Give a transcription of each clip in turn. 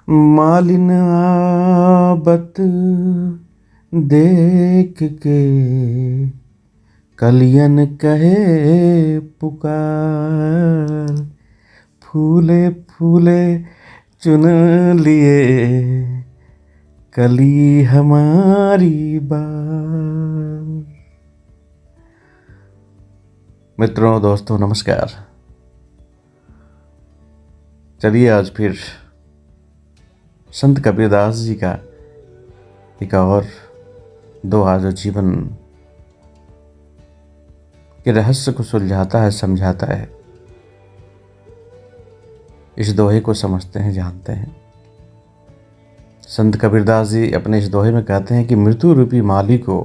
मालिन आबत देख के कलियन कहे पुकार, फूले फूले चुन लिए कली हमारी बार। मित्रों, दोस्तों, नमस्कार। चलिए आज फिर संत कबीरदास जी का एक और दोहा जो जीवन के रहस्य को सुलझाता है, समझाता है, इस दोहे को समझते हैं, जानते हैं। संत कबीरदास जी अपने इस दोहे में कहते हैं कि मृत्यु रूपी माली को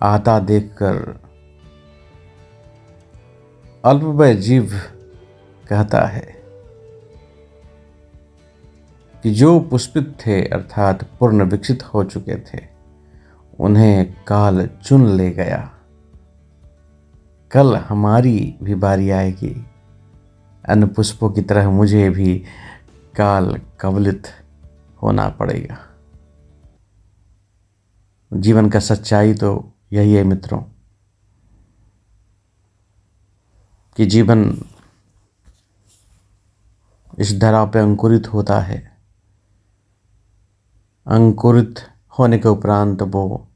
आता देखकर अल्पवय जीव कहता है कि जो पुष्पित थे अर्थात पूर्ण विकसित हो चुके थे, उन्हें काल चुन ले गया। कल हमारी भी बारी आएगी, अन्य पुष्पों की तरह मुझे भी काल कवलित होना पड़ेगा। जीवन का सच्चाई तो यही है मित्रों कि जीवन इस धरा पे अंकुरित होता है। अंकुरित होने के उपरांत वो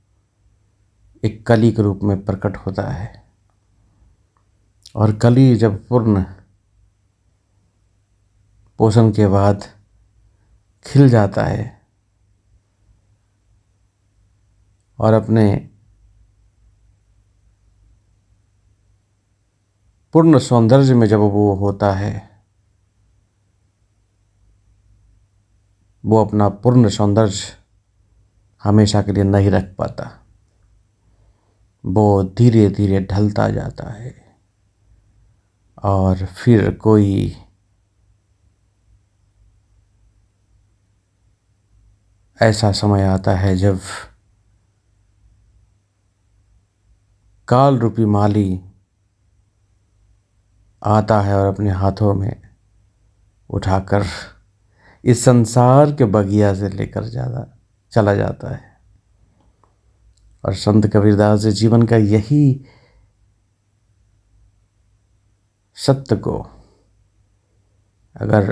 एक कली के रूप में प्रकट होता है, और कली जब पूर्ण पोषण के बाद खिल जाता है और अपने पूर्ण सौंदर्य में जब वो होता है, वो अपना पूर्ण सौंदर्य हमेशा के लिए नहीं रख पाता। वो धीरे धीरे ढलता जाता है और फिर कोई ऐसा समय आता है जब काल रूपी माली आता है और अपने हाथों में उठाकर इस संसार के बगिया से लेकर चला जाता है। और संत कबीरदास जी जीवन का यही सत्य को अगर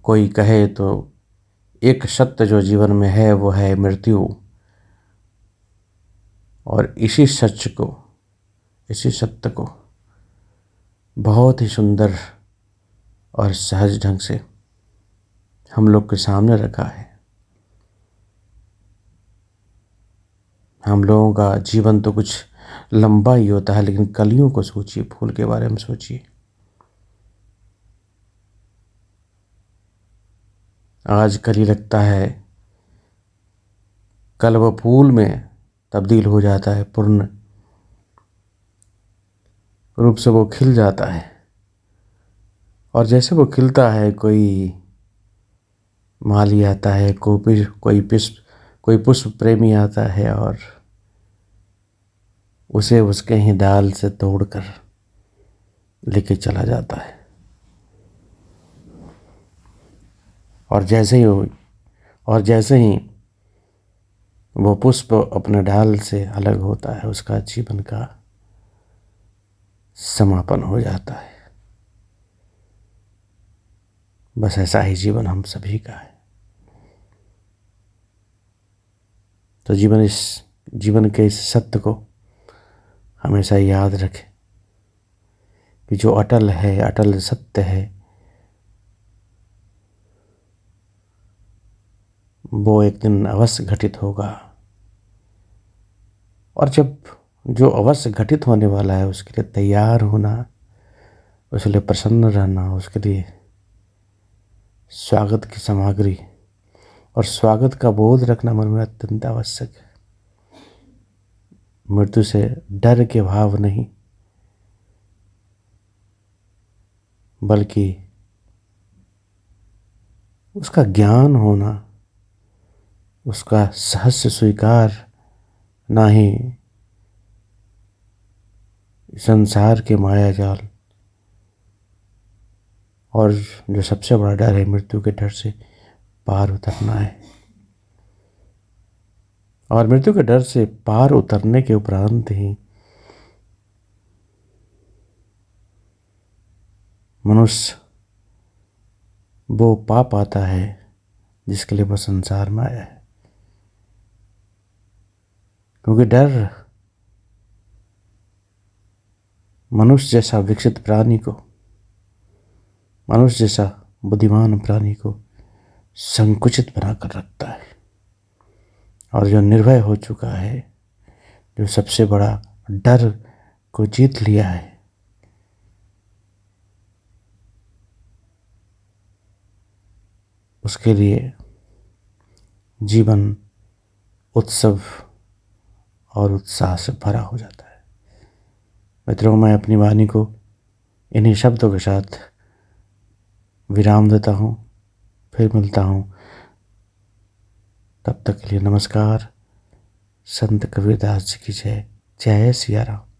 कोई कहे तो एक सत्य जो जीवन में है वो है मृत्यु। और इसी सत्य को बहुत ही सुंदर और सहज ढंग से हम लोग के सामने रखा है। हम लोगों का जीवन तो कुछ लंबा ही होता है, लेकिन कलियों को सोचिए, फूल के बारे में सोचिए। आज कली लगता है, कल वो फूल में तब्दील हो जाता है, पूर्ण रूप से वो खिल जाता है। और जैसे वो खिलता है, कोई माली आता है, कोई पुष्प प्रेमी आता है और उसे उसके ही डाल से तोड़कर लेके चला जाता है। और जैसे ही वो पुष्प अपने डाल से अलग होता है, उसका जीवन का समापन हो जाता है। बस ऐसा ही जीवन हम सभी का है। तो जीवन के इस सत्य को हमेशा याद रखें कि जो अटल है, अटल सत्य है, वो एक दिन अवश्य घटित होगा। और जब जो अवश्य घटित होने वाला है उसके लिए तैयार होना, उसके लिए प्रसन्न रहना, उसके लिए स्वागत की सामग्री और स्वागत का बोध रखना मन में अत्यंत आवश्यक है। मृत्यु से डर के भाव नहीं, बल्कि उसका ज्ञान होना, उसका सहस्य स्वीकार ना ही संसार के माया जाल और जो सबसे बड़ा डर है मृत्यु के डर से पार उतरना है। और मृत्यु के डर से पार उतरने के उपरांत ही मनुष्य वो पा पाता है जिसके लिए वो संसार में आया है। क्योंकि डर मनुष्य जैसा विकसित प्राणी को, मनुष्य जैसा बुद्धिमान प्राणी को संकुचित बनाकर रखता है। और जो निर्भय हो चुका है, जो सबसे बड़ा डर को जीत लिया है, उसके लिए जीवन उत्सव और उत्साह से भरा हो जाता है। मित्रों, मैं अपनी वाणी को इन्हीं शब्दों के साथ विराम देता हूँ। फिर मिलता हूँ, तब तक के लिए नमस्कार। संत कबीरदास जी की जय। जय सिया राम।